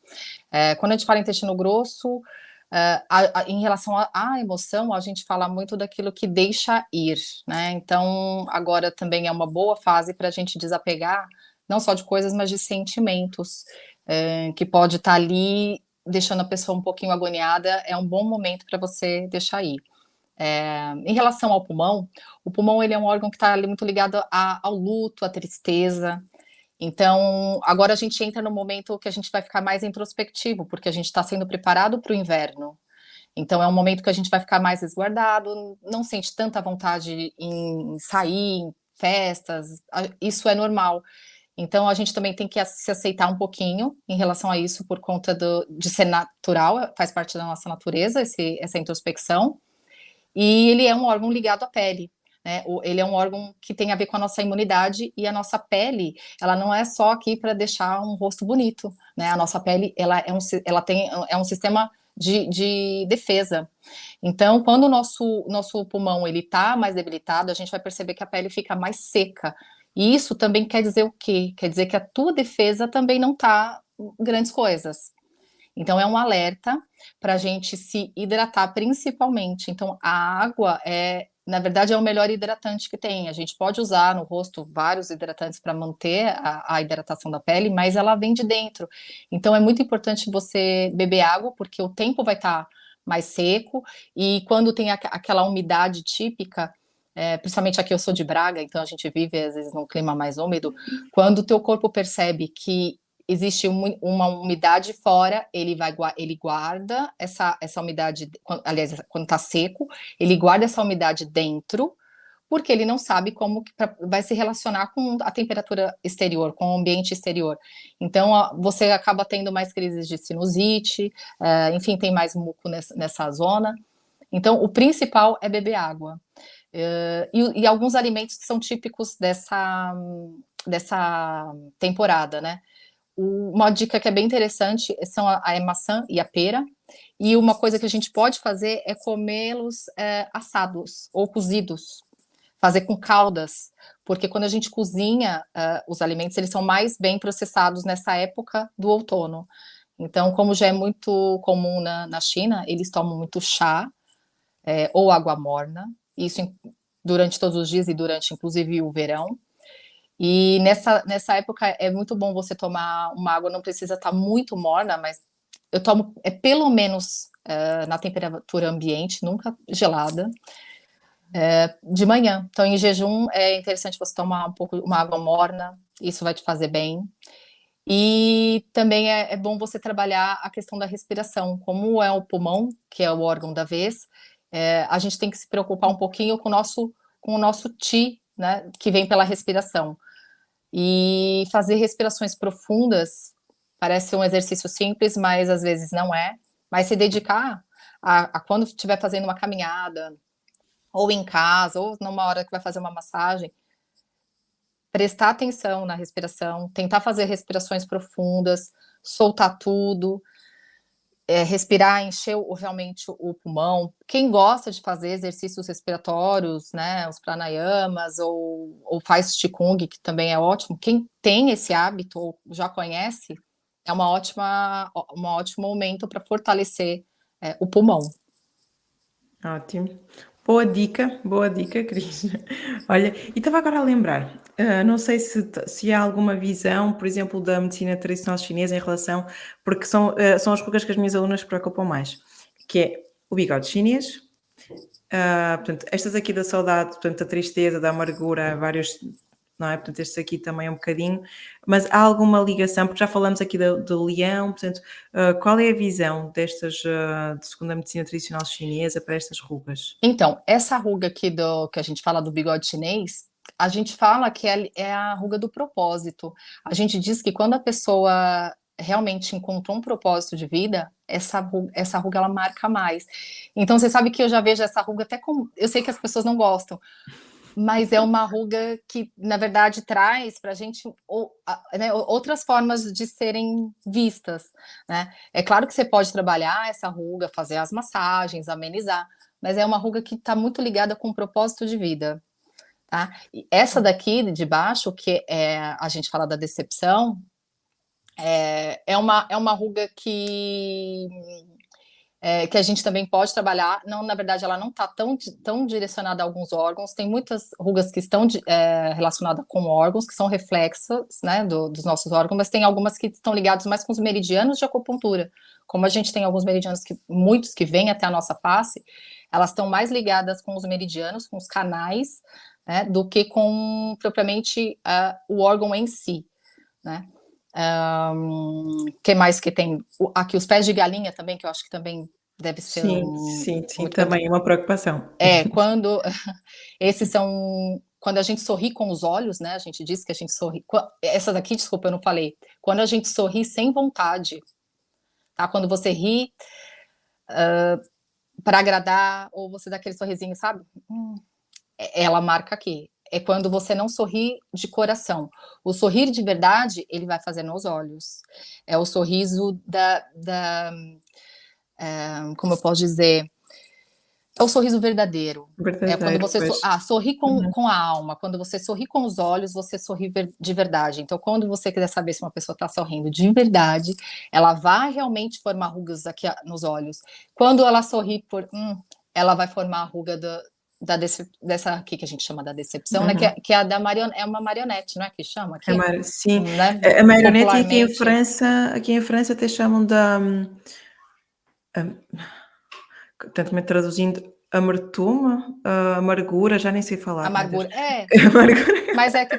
Quando a gente fala em intestino grosso, em relação à emoção, a gente fala muito daquilo que deixa ir, né? Então, agora também é uma boa fase para a gente desapegar, não só de coisas, mas de sentimentos, que pode estar ali deixando a pessoa um pouquinho agoniada, é um bom momento para você deixar ir. Em relação ao pulmão, o pulmão ele é um órgão que está muito ligado ao luto, à tristeza. Então, agora a gente entra no momento que a gente vai ficar mais introspectivo, porque a gente está sendo preparado para o inverno. Então, é um momento que a gente vai ficar mais resguardado, não sente tanta vontade em sair, em festas, isso é normal. Então, a gente também tem que se aceitar um pouquinho em relação a isso, por conta de ser natural, faz parte da nossa natureza, essa introspecção. E ele é um órgão ligado à pele, né? Ele é um órgão que tem a ver com a nossa imunidade, e a nossa pele, ela não é só aqui para deixar um rosto bonito, né? A nossa pele, é um sistema de defesa. Então, quando o nosso pulmão ele está mais debilitado, a gente vai perceber que a pele fica mais seca. E isso também quer dizer o quê? Quer dizer que a tua defesa também não está grandes coisas. Então, é um alerta para a gente se hidratar principalmente. Então, a água na verdade, é o melhor hidratante que tem. A gente pode usar no rosto vários hidratantes para manter a hidratação da pele, mas ela vem de dentro. Então, é muito importante você beber água, porque o tempo vai estar mais seco, e quando tem aquela umidade típica, principalmente aqui eu sou de Braga, então a gente vive às vezes num clima mais úmido, quando o teu corpo percebe que existe uma umidade fora, ele guarda essa umidade, aliás, quando está seco, ele guarda essa umidade dentro, porque ele não sabe como que vai se relacionar com a temperatura exterior, com o ambiente exterior. Então, você acaba tendo mais crises de sinusite, enfim, tem mais muco nessa zona. Então, o principal é beber água. E alguns alimentos que são típicos dessa temporada, né? Uma dica que é bem interessante são a maçã e a pera. E uma coisa que a gente pode fazer é comê-los assados ou cozidos, fazer com caldas, porque quando a gente cozinha os alimentos, eles são mais bem processados nessa época do outono. Então, como já é muito comum na China, eles tomam muito chá ou água morna, isso durante todos os dias e durante, inclusive, o verão. E nessa época é muito bom você tomar uma água, não precisa estar muito morna, mas eu tomo pelo menos na temperatura ambiente, nunca gelada, de manhã. Então, em jejum, é interessante você tomar uma água morna, isso vai te fazer bem. E também é bom você trabalhar a questão da respiração. Como é o pulmão, que é o órgão da vez, a gente tem que se preocupar um pouquinho com o nosso ti, né, que vem pela respiração. E fazer respirações profundas parece um exercício simples, mas às vezes não é. Mas se dedicar a quando estiver fazendo uma caminhada, ou em casa, ou numa hora que vai fazer uma massagem, prestar atenção na respiração, tentar fazer respirações profundas, soltar tudo, respirar, encher realmente o pulmão. Quem gosta de fazer exercícios respiratórios, né, os pranayamas, ou faz Qigong, que também é ótimo, quem tem esse hábito ou já conhece, é um ótimo momento para fortalecer o pulmão. Ótimo. Boa dica, Cris. Olha, e estava agora a lembrar, não sei se há alguma visão, por exemplo, da medicina tradicional chinesa em relação, porque são as rugas que as minhas alunas se preocupam mais, que é o bigode chinês, portanto, estas aqui da saudade, portanto, da tristeza, da amargura, vários, não é? Portanto, estes aqui também um bocadinho, mas há alguma ligação, porque já falamos aqui do leão, portanto, qual é a visão destas, segundo a medicina tradicional chinesa, para estas rugas? Então, essa ruga aqui que a gente fala do bigode chinês, a gente fala que é a ruga do propósito. A gente diz que quando a pessoa realmente encontrou um propósito de vida, essa ruga ela marca mais. Então, você sabe que eu já vejo essa ruga até com. Eu sei que as pessoas não gostam, mas é uma ruga que, na verdade, traz para a gente né, outras formas de serem vistas, né? É claro que você pode trabalhar essa ruga, fazer as massagens, amenizar, mas é uma ruga que está muito ligada com o propósito de vida, tá? E essa daqui de baixo, que a gente fala da decepção, é uma ruga que que a gente também pode trabalhar. Não, na verdade, ela não está tão direcionada a alguns órgãos. Tem muitas rugas que estão relacionadas com órgãos, que são reflexos, né, dos nossos órgãos, mas tem algumas que estão ligadas mais com os meridianos de acupuntura. Como a gente tem alguns meridianos, muitos que vêm até a nossa face, elas estão mais ligadas com os meridianos, com os canais, né, do que com propriamente o órgão em si, né? Que mais que tem? Aqui os pés de galinha também, que eu acho que também deve ser Sim, muito... também é uma preocupação. Quando esses são quando a gente sorri com os olhos, né? A gente diz que a gente sorri. Essa daqui, desculpa, eu não falei. Quando a gente sorri sem vontade, tá? Quando você ri para agradar, ou você dá aquele sorrisinho, sabe? Ela marca aqui. É quando você não sorri de coração. O sorrir de verdade, ele vai fazer nos olhos. É o sorriso como eu posso dizer, é o sorriso verdadeiro. É quando Verdadeiro, você pois. sorri com a alma. Quando você sorri com os olhos, você sorri de verdade. Então, quando você quiser saber se uma pessoa está sorrindo de verdade, ela vai realmente formar rugas aqui nos olhos. Quando ela sorri ela vai formar a ruga dessa aqui que a gente chama da decepção, né? Que é a da marionete, é uma marionete, não é que chama aqui? Sim, Né? a marionete Popularmente. aqui em França até chamam da, tanto traduzindo, amartuma, amargura, já nem sei falar, meu Deus. Amargura. Amargura. Mas é que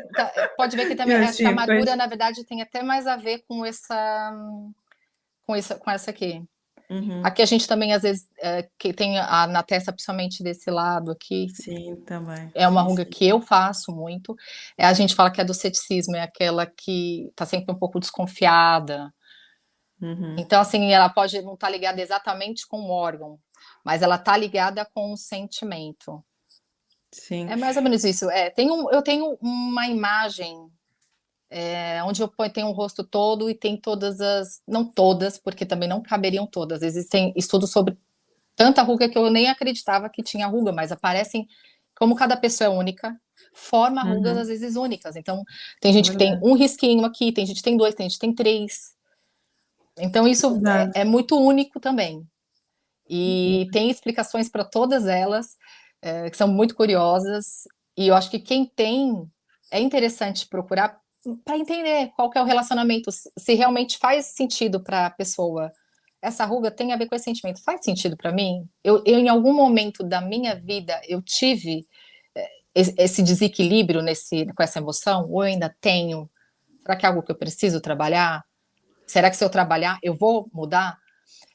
pode ver que também acho que a Sim, amargura, pois. na verdade, tem até mais a ver com essa aqui. Aqui a gente também, às vezes, que tem na testa, principalmente desse lado aqui, Sim, também. é uma Sim, ruga sim. que eu faço muito. A gente fala que é do ceticismo, é aquela que está sempre um pouco desconfiada. Então, assim, ela pode não estar ligada exatamente com o órgão, mas ela está ligada com o sentimento. Sim. É mais ou menos isso. Eu tenho uma imagem onde eu tenho o rosto todo e tem todas não todas, porque também não caberiam todas. Existem estudos sobre tanta ruga que eu nem acreditava que tinha ruga, mas aparecem, como cada pessoa é única, forma rugas às vezes únicas. Então, tem É gente que tem verdade. um risquinho aqui, tem gente que tem dois, tem gente que tem três. Então, isso Verdade. é muito único também. E tem explicações para todas elas, que são muito curiosas. E eu acho que quem tem, é interessante procurar para entender qual que é o relacionamento, se realmente faz sentido para a pessoa. Essa ruga tem a ver com esse sentimento. Faz sentido para mim? Em algum momento da minha vida, eu tive esse desequilíbrio com essa emoção? Ou eu ainda tenho? Será que é algo que eu preciso trabalhar? Será que se eu trabalhar, eu vou mudar?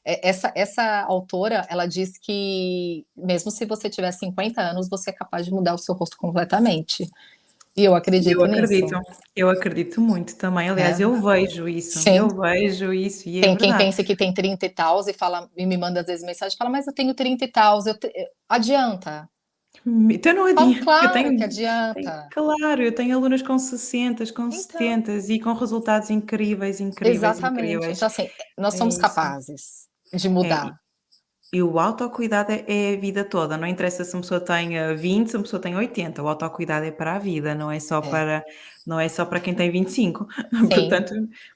Essa autora, ela diz que mesmo se você tiver 50 anos, você é capaz de mudar o seu rosto completamente. E eu E acredito nisso, eu acredito muito também. Aliás, né? eu Sim. vejo isso e é Tem quem verdade. pensa que tem 30 e tal e fala e me manda às vezes mensagem, fala, mas eu tenho 30 e tal, adianta? Então não Falo, adianta, eu claro que tenho adianta. claro, eu tenho alunas com 60, com Então, 70 e com resultados incríveis, incríveis, exatamente. incríveis. Então, assim, nós É somos isso. capazes de É, mudar. e o autocuidado é a vida toda, não interessa se uma pessoa tem, 20, se uma pessoa tem 80, o autocuidado é para a vida, É, não é só para quem tem 25. sim. Portanto,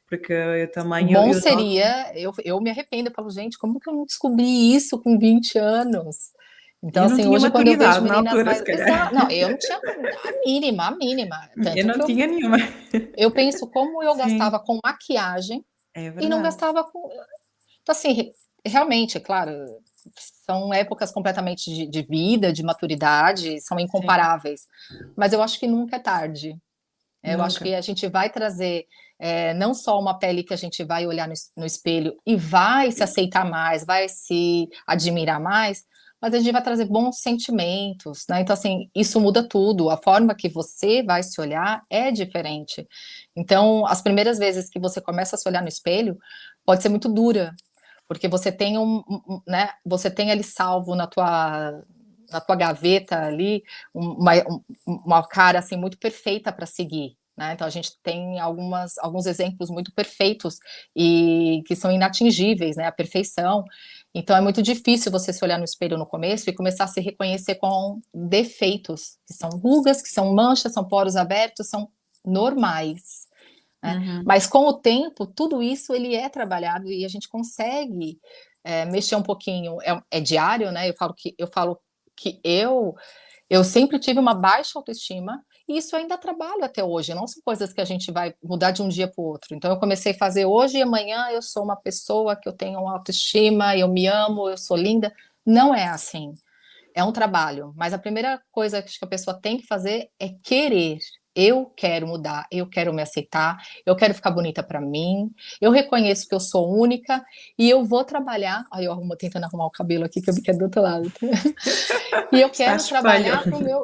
porque eu também, Bom eu noto. seria, eu me arrependo, eu falo, gente, como que eu não descobri isso com 20 anos? Então, Eu não assim, tinha hoje quando eu vejo maturidade na meninas altura, mais. se calhar. Exato, não, eu não tinha a mínima. Eu Tanto não que tinha nenhuma. eu penso como eu Sim, gastava com maquiagem é e não verdade. gastava com. Então, assim, realmente, é claro, são épocas completamente de vida, de maturidade, são Sim, incomparáveis. Mas eu acho que nunca é tarde. Eu acho nunca. que a gente vai trazer não só uma pele que a gente vai olhar no espelho e vai se aceitar mais, vai se admirar mais, mas a gente vai trazer bons sentimentos, né? Então, assim, isso muda tudo. A forma que você vai se olhar é diferente. Então, as primeiras vezes que você começa a se olhar no espelho, pode ser muito dura, porque você tem né? Você tem ali salvo na tua gaveta ali uma cara assim muito perfeita para seguir, né? Então a gente tem alguns exemplos muito perfeitos e que são inatingíveis, né? A perfeição. Então é muito difícil você se olhar no espelho no começo e começar a se reconhecer com defeitos, que são rugas, que são manchas, são poros abertos, são normais. né. Uhum. Mas com o tempo, tudo isso ele é trabalhado e a gente consegue, mexer um pouquinho, é diário, né, eu sempre tive uma baixa autoestima e isso eu ainda trabalho até hoje, não são coisas que a gente vai mudar de um dia para o outro. Então eu comecei a fazer hoje e amanhã eu sou uma pessoa que eu tenho uma autoestima, eu me amo, eu sou linda. Não é assim. É um trabalho, mas a primeira coisa que a pessoa tem que fazer é querer. Eu quero mudar, eu quero me aceitar, eu quero ficar bonita para mim, eu reconheço que eu sou única e eu vou trabalhar. Aí eu tentando arrumar o cabelo aqui que eu vi que é do outro lado. E eu Está quero espelho. trabalhar para o meu.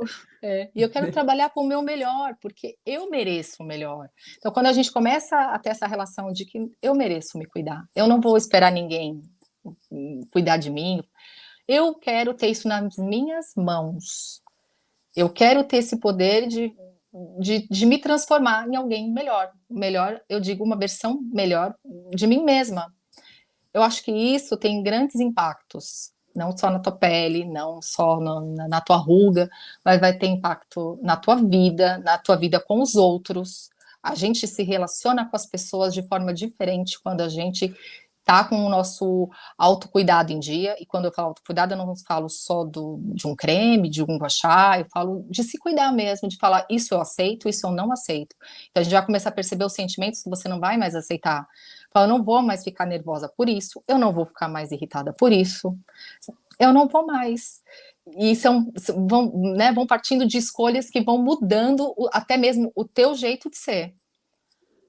E eu quero trabalhar para o meu melhor, porque eu mereço o melhor. Então, quando a gente começa a ter essa relação de que eu mereço me cuidar, eu não vou esperar ninguém cuidar de mim, eu quero ter isso nas minhas mãos. Eu quero ter esse poder de me transformar em alguém melhor. Melhor, eu digo, uma versão melhor de mim mesma. Eu acho que isso tem grandes impactos, não só na tua pele, não só na tua ruga, mas vai ter impacto na tua vida com os outros. A gente se relaciona com as pessoas de forma diferente quando a gente tá com o nosso autocuidado em dia, e quando eu falo autocuidado, eu não falo só de um creme, de um guachá, eu falo de se cuidar mesmo, de falar isso eu aceito, isso eu não aceito. Então a gente vai começar a perceber os sentimentos que você não vai mais aceitar. Fala, eu não vou mais ficar nervosa por isso, eu não vou ficar mais irritada por isso, eu não vou mais. E vão partindo de escolhas que vão mudando até mesmo o teu jeito de ser.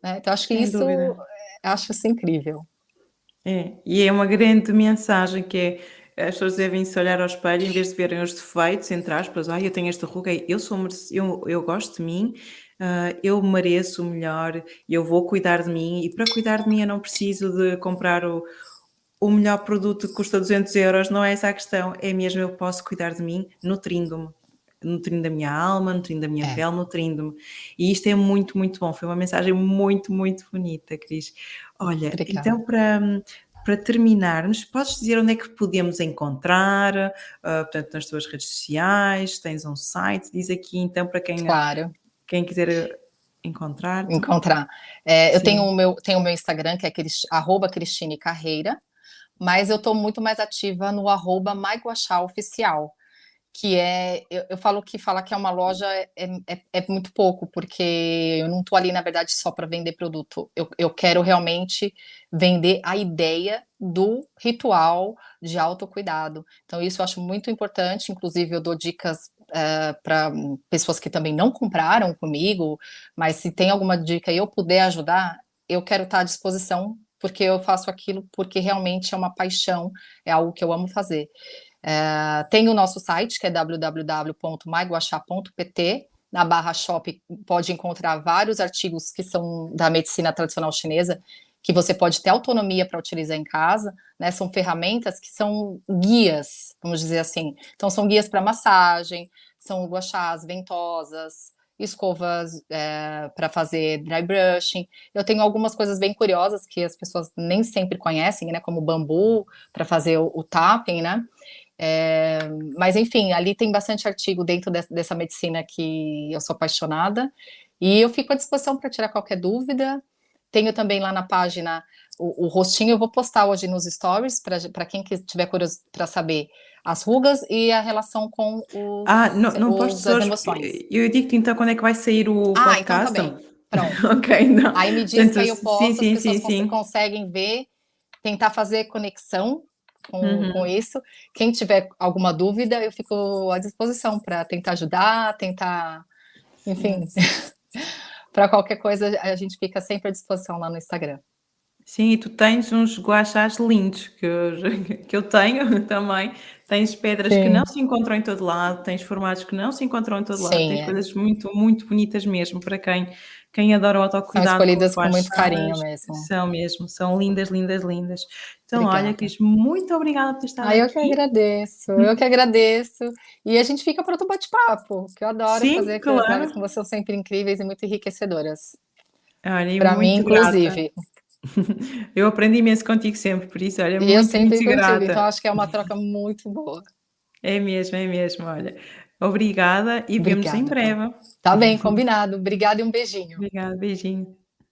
Né? Então, acho que Sem isso, dúvida. acho isso incrível. É, e é uma grande mensagem que é, as pessoas devem se olhar ao espelho em vez de verem os defeitos, entre aspas, eu tenho esta ruga, eu gosto de mim, eu mereço o melhor, eu vou cuidar de mim, e para cuidar de mim eu não preciso de comprar o melhor produto que custa 200 euros, não é essa a questão, é mesmo eu posso cuidar de mim nutrindo-me. Nutrindo a minha alma, nutrindo a minha É, pele, nutrindo-me. E isto é muito, muito bom. Foi uma mensagem muito, muito bonita, Cris. Olha, obrigada. então para terminarmos, podes dizer onde é que podemos encontrar, portanto, nas tuas redes sociais, tens um site, diz aqui então para Claro, quem quiser encontrar-te. encontrar. Eu Sim. tenho o meu Instagram, que é @Cristine Carreira, mas eu estou muito mais ativa no @MaiGuaxaOficial, que eu falo que falar que é uma loja é muito pouco, porque eu não estou ali, na verdade, só para vender produto. Eu quero realmente vender a ideia do ritual de autocuidado. Então, isso eu acho muito importante. Inclusive, eu dou dicas para pessoas que também não compraram comigo, mas se tem alguma dica e eu puder ajudar, eu quero estar à disposição, porque eu faço aquilo porque realmente é uma paixão, é algo que eu amo fazer. Tem o nosso site, que é www.maiguaxá.pt. Na barra shop pode encontrar vários artigos que são da medicina tradicional chinesa, que você pode ter autonomia para utilizar em casa, né? São ferramentas que são guias, vamos dizer assim. Então, são guias para massagem, são guaxás, ventosas, escovas para fazer dry brushing. Eu tenho algumas coisas bem curiosas que as pessoas nem sempre conhecem, né? Como bambu para fazer o tapping, né? É, mas enfim, ali tem bastante artigo dentro dessa medicina que eu sou apaixonada e eu fico à disposição para tirar qualquer dúvida. Tenho também lá na página o rostinho, eu vou postar hoje nos stories para quem tiver curioso para saber as rugas e a relação com Não postes as hoje, emoções. eu digo-te então quando é que vai sair o Então tá podcast. bem, pronto. Ok, não. Aí me diz que Portanto, aí eu sim, posto, as sim, pessoas sim, sim. conseguem ver, tentar fazer conexão com Uhum. isso. Quem tiver alguma dúvida, eu fico à disposição para tentar ajudar, tentar, Sim. enfim, para qualquer coisa a gente fica sempre à disposição lá no Instagram. Sim, e tu tens uns guaxás lindos que eu, que eu tenho também. Tens pedras que não Sim, se encontram em todo lado, tens formatos que não se encontram em todo lado, sim, tens coisas muito, muito bonitas mesmo para quem adora o são autocuidado com os escolhidas com muito carinho guaxás. mesmo. São mesmo, são lindas, lindas, lindas. Então, olha, Obrigada. Cris, muito obrigada por ter estado Ah, aqui. eu que agradeço. E a gente fica para outro bate-papo, que eu adoro fazer Sim, aquelas lives claro. com você, são sempre incríveis e muito enriquecedoras. Olha, e Para mim, muito grata. inclusive. Eu aprendo imenso contigo sempre, por isso, olha, E eu muito, sempre muito contigo, então grata. acho que é uma troca muito boa. É mesmo, olha. Obrigada e vemo-nos em Obrigada, tá? breve. Tá bem, combinado. Obrigada e um beijinho. Obrigada, beijinho.